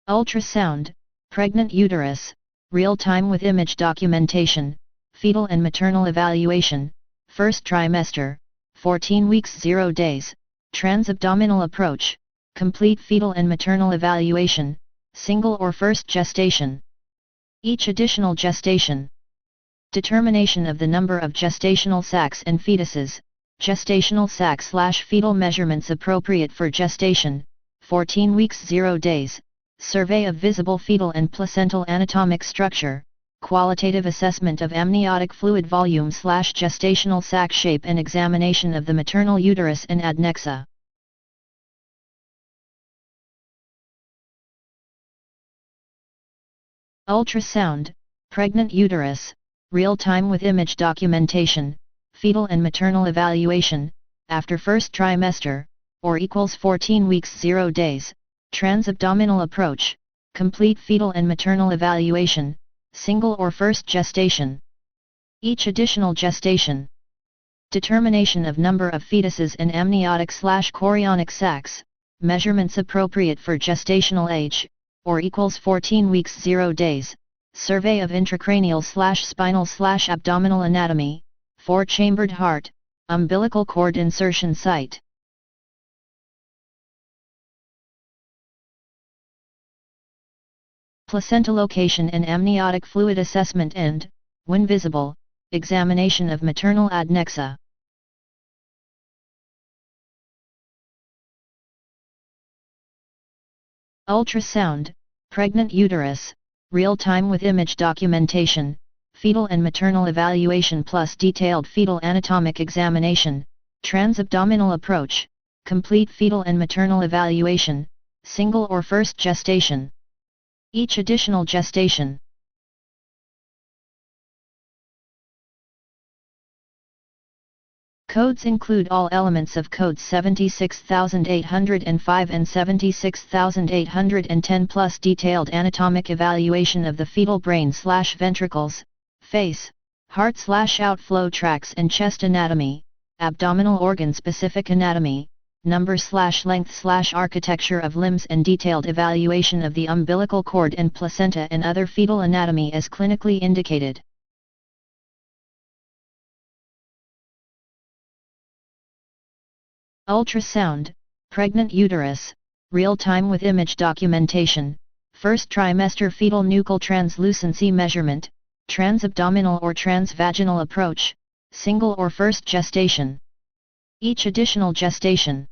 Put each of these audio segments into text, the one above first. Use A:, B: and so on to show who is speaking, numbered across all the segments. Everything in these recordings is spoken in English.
A: Ultrasound, pregnant uterus, real-time with image documentation, fetal and maternal evaluation, first trimester, 14 weeks 0 days, transabdominal approach, complete fetal and maternal evaluation, single or first gestation. Each additional gestation. Determination of the number of gestational sacs and fetuses, gestational sac/fetal measurements appropriate for gestation, 14 weeks 0 days, survey of visible fetal and placental anatomic structure, qualitative assessment of amniotic fluid volume/gestational sac shape and examination of the maternal uterus and adnexa. Ultrasound, pregnant uterus, real-time with image documentation, fetal and maternal evaluation, after first trimester, or equals 14 weeks 0 days, transabdominal approach, complete fetal and maternal evaluation, single or first gestation. Each additional gestation. Determination of number of fetuses and amniotic/chorionic sacs, measurements appropriate for gestational age, or equals 14 weeks 0 days, survey of intracranial/spinal/abdominal anatomy, 4-chambered heart, umbilical cord insertion site. Placenta location and amniotic fluid assessment and, when visible, examination of maternal adnexa. Ultrasound, pregnant uterus, real-time with image documentation, fetal and maternal evaluation plus detailed fetal anatomic examination, transabdominal approach, complete fetal and maternal evaluation, single or first gestation. Each additional gestation. Codes include all elements of codes 76805 and 76810 plus detailed anatomic evaluation of the fetal brain/ventricles, face, heart/outflow tracts and chest anatomy, abdominal organ-specific anatomy, number/length/architecture of limbs and detailed evaluation of the umbilical cord and placenta and other fetal anatomy as clinically indicated. Ultrasound, pregnant uterus, real-time with image documentation, first trimester fetal nuchal translucency measurement, transabdominal or transvaginal approach, single or first gestation. Each additional gestation.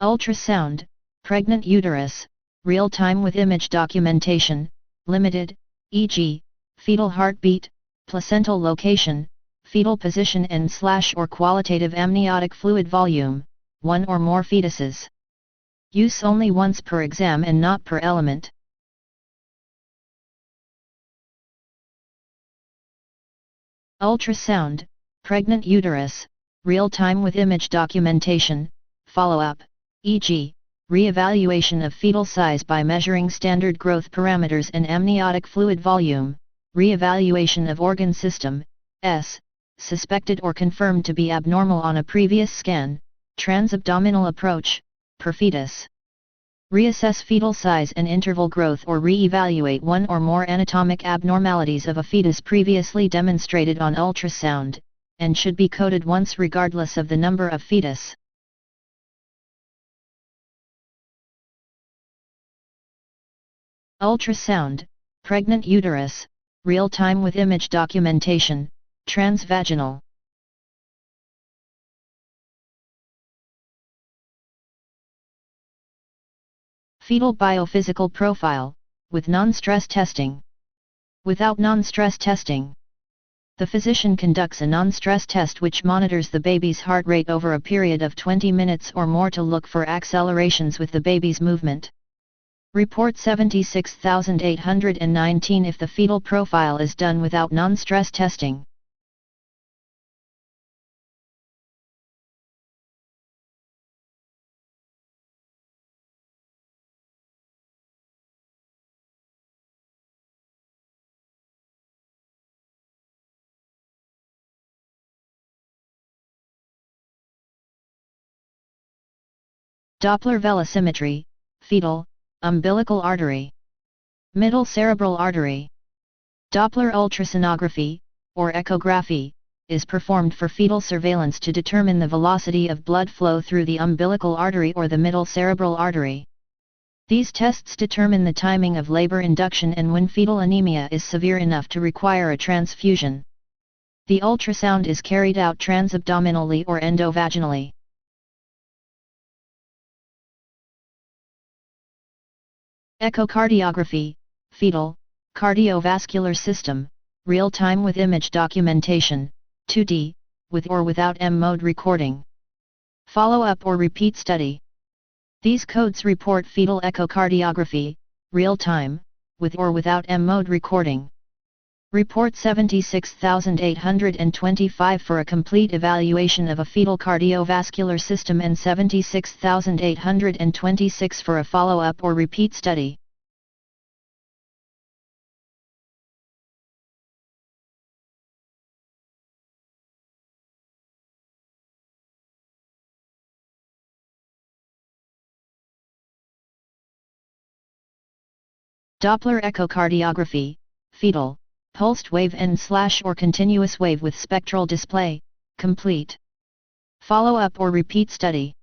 A: Ultrasound, pregnant uterus, real-time with image documentation, limited, e.g., fetal heartbeat, placental location, fetal position and/or qualitative amniotic fluid volume, 1 or more fetuses. Use only once per exam and not per element. Ultrasound, pregnant uterus, real-time with image documentation, follow-up, e.g., re-evaluation of fetal size by measuring standard growth parameters and amniotic fluid volume, re-evaluation of organ system, suspected or confirmed to be abnormal on a previous scan, transabdominal approach, per fetus. Reassess fetal size and interval growth or re-evaluate one or more anatomic abnormalities of a fetus previously demonstrated on ultrasound, and should be coded once regardless of the number of fetus. Ultrasound, pregnant uterus, real-time with image documentation, transvaginal. Fetal biophysical profile, with non-stress testing. Without non-stress testing, the physician conducts a non-stress test which monitors the baby's heart rate over a period of 20 minutes or more to look for accelerations with the baby's movement. Report 76819 if the fetal profile is done without non-stress testing. Doppler velocimetry, fetal, umbilical artery. Middle cerebral artery. Doppler ultrasonography, or echography, is performed for fetal surveillance to determine the velocity of blood flow through the umbilical artery or the middle cerebral artery. These tests determine the timing of labor induction and when fetal anemia is severe enough to require a transfusion. The ultrasound is carried out transabdominally or endovaginally. Echocardiography, fetal, cardiovascular system, real-time with image documentation, 2D, with or without M-mode recording. Follow-up or repeat study. These codes report fetal echocardiography, real-time, with or without M-mode recording. Report 76,825 for a complete evaluation of a fetal cardiovascular system and 76,826 for a follow-up or repeat study. Doppler echocardiography, fetal, pulsed wave and/or continuous wave with spectral display, complete. Follow-up or repeat study.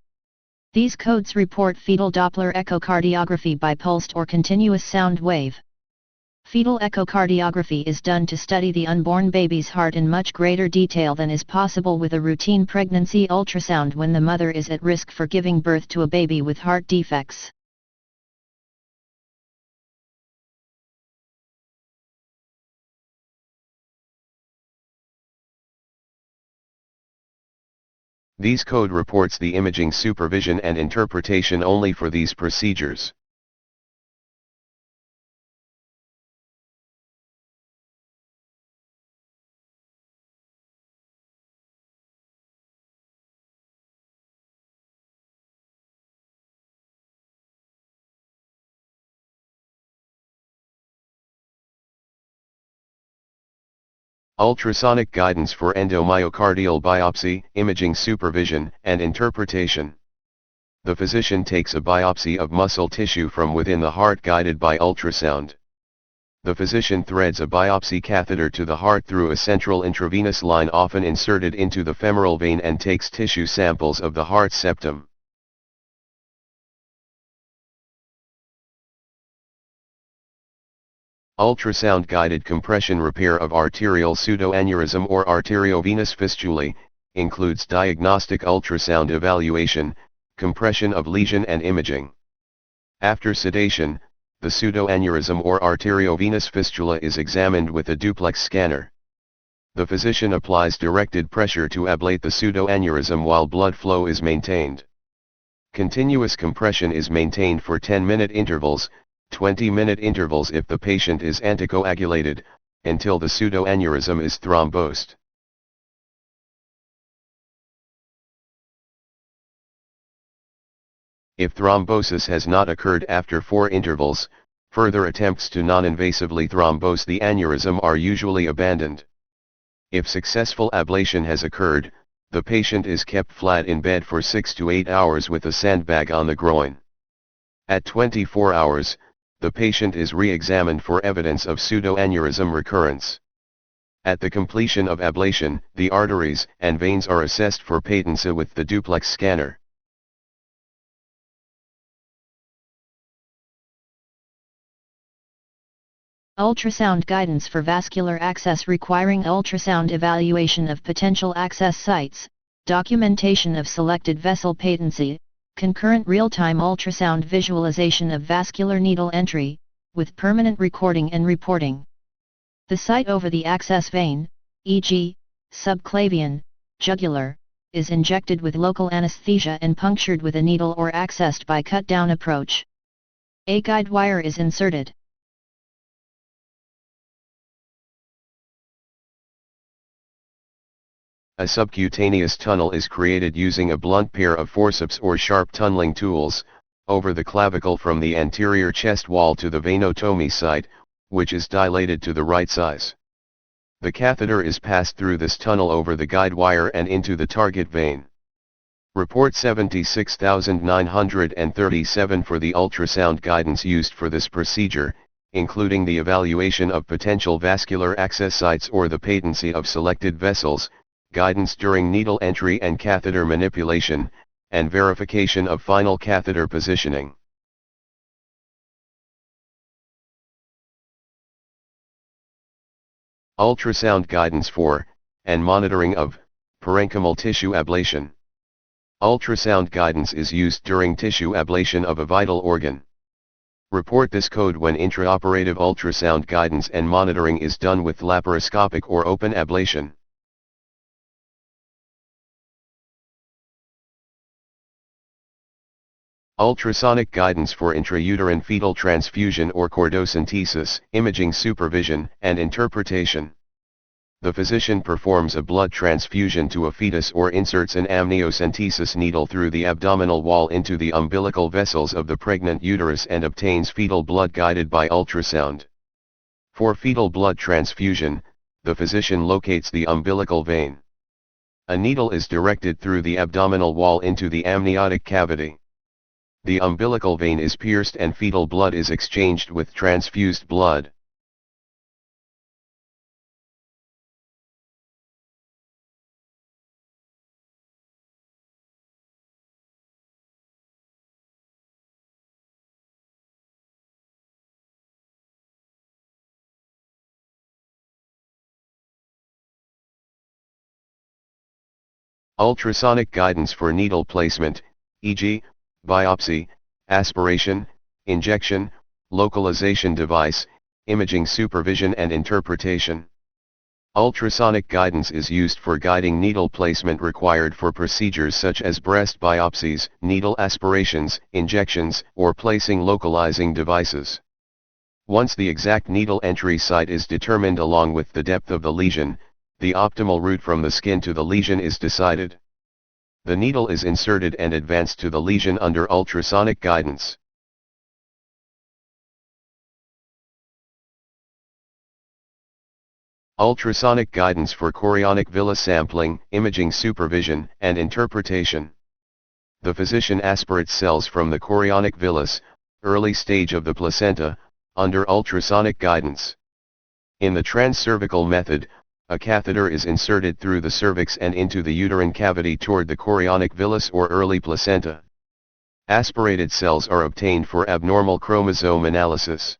A: These codes report fetal Doppler echocardiography by pulsed or continuous sound wave. Fetal echocardiography is done to study the unborn baby's heart in much greater detail than is possible with a routine pregnancy ultrasound when the mother is at risk for giving birth to a baby with heart defects.
B: These code reports the imaging supervision and interpretation only for these procedures. Ultrasonic guidance for endomyocardial biopsy, imaging supervision, and interpretation. The physician takes a biopsy of muscle tissue from within the heart guided by ultrasound. The physician threads a biopsy catheter to the heart through a central intravenous line often inserted into the femoral vein and takes tissue samples of the heart septum. Ultrasound-guided compression repair of arterial pseudoaneurysm or arteriovenous fistulae, includes diagnostic ultrasound evaluation, compression of lesion and imaging. After sedation, the pseudoaneurysm or arteriovenous fistula is examined with a duplex scanner. The physician applies directed pressure to ablate the pseudoaneurysm while blood flow is maintained. Continuous compression is maintained for 10-minute intervals, 20-minute intervals if the patient is anticoagulated, until the pseudoaneurysm is thrombosed. If thrombosis has not occurred after 4 intervals, further attempts to non-invasively thrombose the aneurysm are usually abandoned. If successful ablation has occurred, the patient is kept flat in bed for 6 to 8 hours with a sandbag on the groin. At 24 hours, the patient is re-examined for evidence of pseudoaneurysm recurrence. At the completion of ablation, the arteries and veins are assessed for patency with the duplex scanner.
A: Ultrasound guidance for vascular access requiring ultrasound evaluation of potential access sites, documentation of selected vessel patency, concurrent real-time ultrasound visualization of vascular needle entry, with permanent recording and reporting. The site over the access vein, e.g., subclavian, jugular, is injected with local anesthesia and punctured with a needle or accessed by cut-down approach. A guide wire is inserted.
B: A subcutaneous tunnel is created using a blunt pair of forceps or sharp tunneling tools, over the clavicle from the anterior chest wall to the venotomy site, which is dilated to the right size. The catheter is passed through this tunnel over the guide wire and into the target vein. Report 76937 for the ultrasound guidance used for this procedure, including the evaluation of potential vascular access sites or the patency of selected vessels, guidance during needle entry and catheter manipulation, and verification of final catheter positioning. Ultrasound guidance for, and monitoring of, parenchymal tissue ablation. Ultrasound guidance is used during tissue ablation of a vital organ. Report this code when intraoperative ultrasound guidance and monitoring is done with laparoscopic or open ablation. Ultrasonic guidance for intrauterine fetal transfusion or choriocentesis, imaging supervision and interpretation. The physician performs a blood transfusion to a fetus or inserts an amniocentesis needle through the abdominal wall into the umbilical vessels of the pregnant uterus and obtains fetal blood guided by ultrasound. For fetal blood transfusion, the physician locates the umbilical vein. A needle is directed through the abdominal wall into the amniotic cavity. The umbilical vein is pierced and fetal blood is exchanged with transfused blood. Ultrasonic guidance for needle placement, e.g., biopsy, aspiration, injection, localization device, imaging supervision and interpretation. Ultrasonic guidance is used for guiding needle placement required for procedures such as breast biopsies, needle aspirations, injections, or placing localizing devices. Once the exact needle entry site is determined along with the depth of the lesion, the optimal route from the skin to the lesion is decided. The needle is inserted and advanced to the lesion under ultrasonic guidance. Ultrasonic guidance for chorionic villus sampling, imaging supervision and interpretation. The physician aspirates cells from the chorionic villus, early stage of the placenta, under ultrasonic guidance. In the transcervical method, a catheter is inserted through the cervix and into the uterine cavity toward the chorionic villus or early placenta. Aspirated cells are obtained for abnormal chromosome analysis.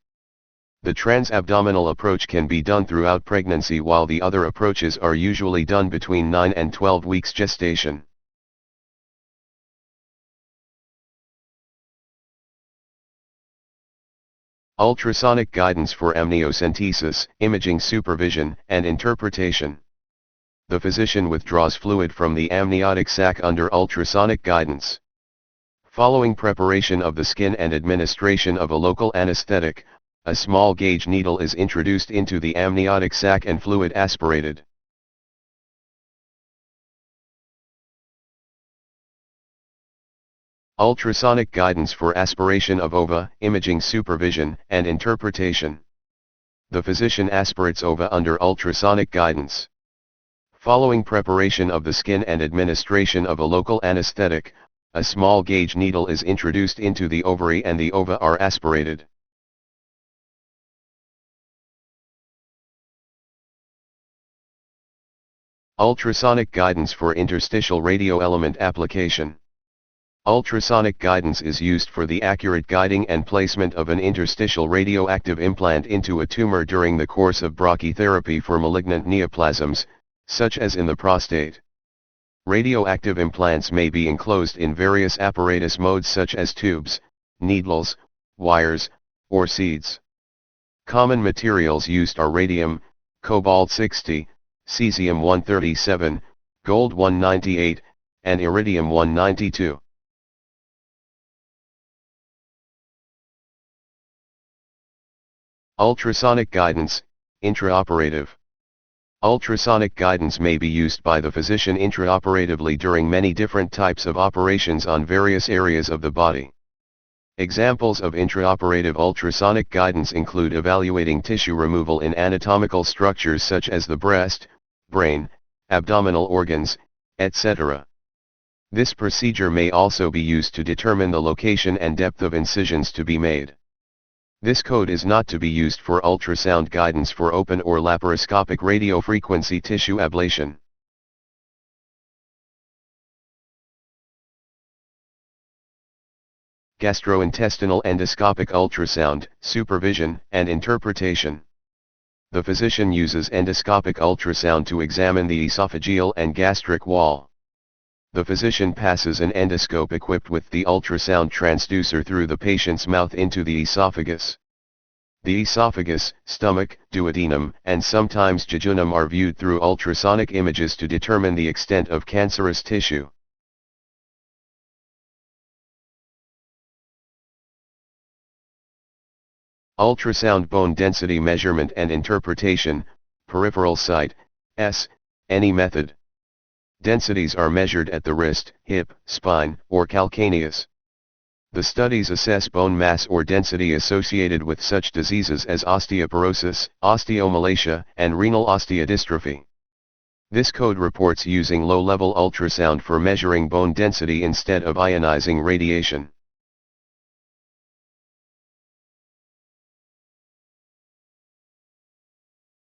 B: The transabdominal approach can be done throughout pregnancy, while the other approaches are usually done between 9 and 12 weeks gestation. Ultrasonic guidance for amniocentesis, imaging supervision and interpretation. The physician withdraws fluid from the amniotic sac under ultrasonic guidance. Following preparation of the skin and administration of a local anesthetic, a small gauge needle is introduced into the amniotic sac and fluid aspirated. Ultrasonic guidance for aspiration of ova, imaging supervision and interpretation. The physician aspirates ova under ultrasonic guidance. Following preparation of the skin and administration of a local anesthetic, a small gauge needle is introduced into the ovary and the ova are aspirated. Ultrasonic guidance for interstitial radioelement application. Ultrasonic guidance is used for the accurate guiding and placement of an interstitial radioactive implant into a tumor during the course of brachytherapy for malignant neoplasms, such as in the prostate. Radioactive implants may be enclosed in various apparatus modes such as tubes, needles, wires, or seeds. Common materials used are radium, cobalt-60, cesium-137, gold-198, and iridium-192. Ultrasonic guidance, intraoperative. Ultrasonic guidance may be used by the physician intraoperatively during many different types of operations on various areas of the body. Examples of intraoperative ultrasonic guidance include evaluating tissue removal in anatomical structures such as the breast, brain, abdominal organs, etc. This procedure may also be used to determine the location and depth of incisions to be made. This code is not to be used for ultrasound guidance for open or laparoscopic radiofrequency tissue ablation. Gastrointestinal endoscopic ultrasound, supervision, and interpretation. The physician uses endoscopic ultrasound to examine the esophageal and gastric wall. The physician passes an endoscope equipped with the ultrasound transducer through the patient's mouth into the esophagus. The esophagus, stomach, duodenum, and sometimes jejunum are viewed through ultrasonic images to determine the extent of cancerous tissue. Ultrasound bone density measurement and interpretation, peripheral site, any method. Densities are measured at the wrist, hip, spine, or calcaneus. The studies assess bone mass or density associated with such diseases as osteoporosis, osteomalacia, and renal osteodystrophy. This code reports using low-level ultrasound for measuring bone density instead of ionizing radiation.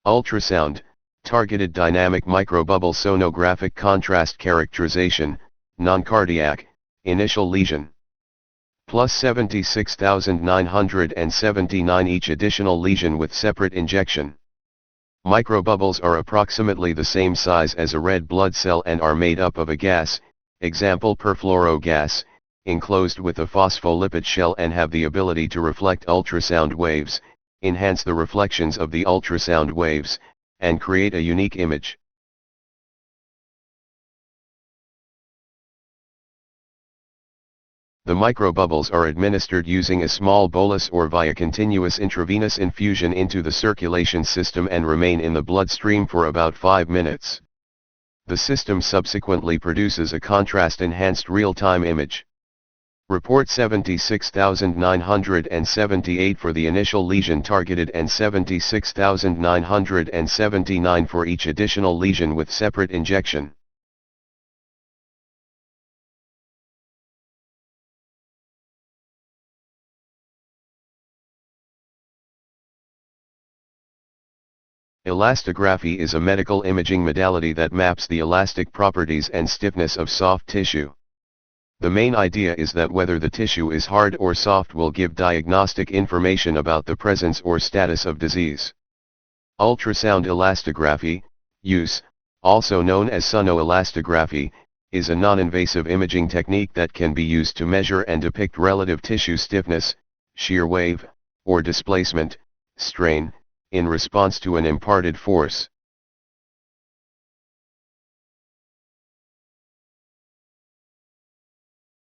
B: Ultrasound, targeted dynamic microbubble sonographic contrast characterization, non-cardiac, initial lesion. Plus 76,979 each additional lesion with separate injection. Microbubbles are approximately the same size as a red blood cell and are made up of a gas, example perfluoro gas, enclosed with a phospholipid shell and have the ability to reflect ultrasound waves, enhance the reflections of the ultrasound waves, and create a unique image. The microbubbles are administered using a small bolus or via continuous intravenous infusion into the circulation system and remain in the bloodstream for about 5 minutes. The system subsequently produces a contrast-enhanced real-time image. Report 76,978 for the initial lesion targeted and 76,979 for each additional lesion with separate injection. Elastography is a medical imaging modality that maps the elastic properties and stiffness of soft tissue. The main idea is that whether the tissue is hard or soft will give diagnostic information about the presence or status of disease. Ultrasound elastography, use, also known as sonoelastography, is a non-invasive imaging technique that can be used to measure and depict relative tissue stiffness, shear wave, or displacement, strain, in response to an imparted force.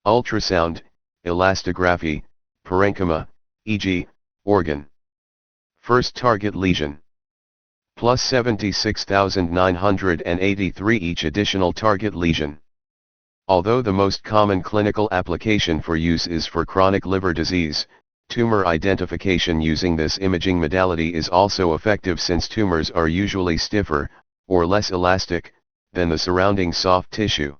B: Ultrasound, elastography, parenchyma, e.g., organ. First target lesion. Plus 76,983 each additional target lesion. Although the most common clinical application for use is for chronic liver disease, tumor identification using this imaging modality is also effective since tumors are usually stiffer, or less elastic, than the surrounding soft tissue.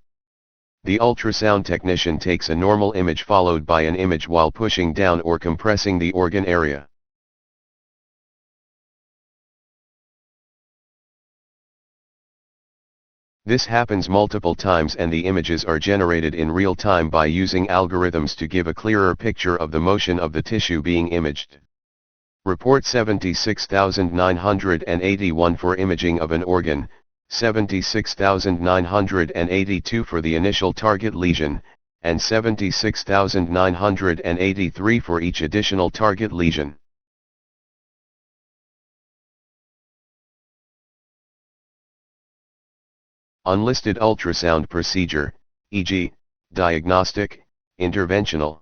B: The ultrasound technician takes a normal image followed by an image while pushing down or compressing the organ area. This happens multiple times and the images are generated in real time by using algorithms to give a clearer picture of the motion of the tissue being imaged. Report 76,981 for imaging of an organ, 76,982 for the initial target lesion, and 76,983 for each additional target lesion. Unlisted ultrasound procedure, e.g., diagnostic, interventional.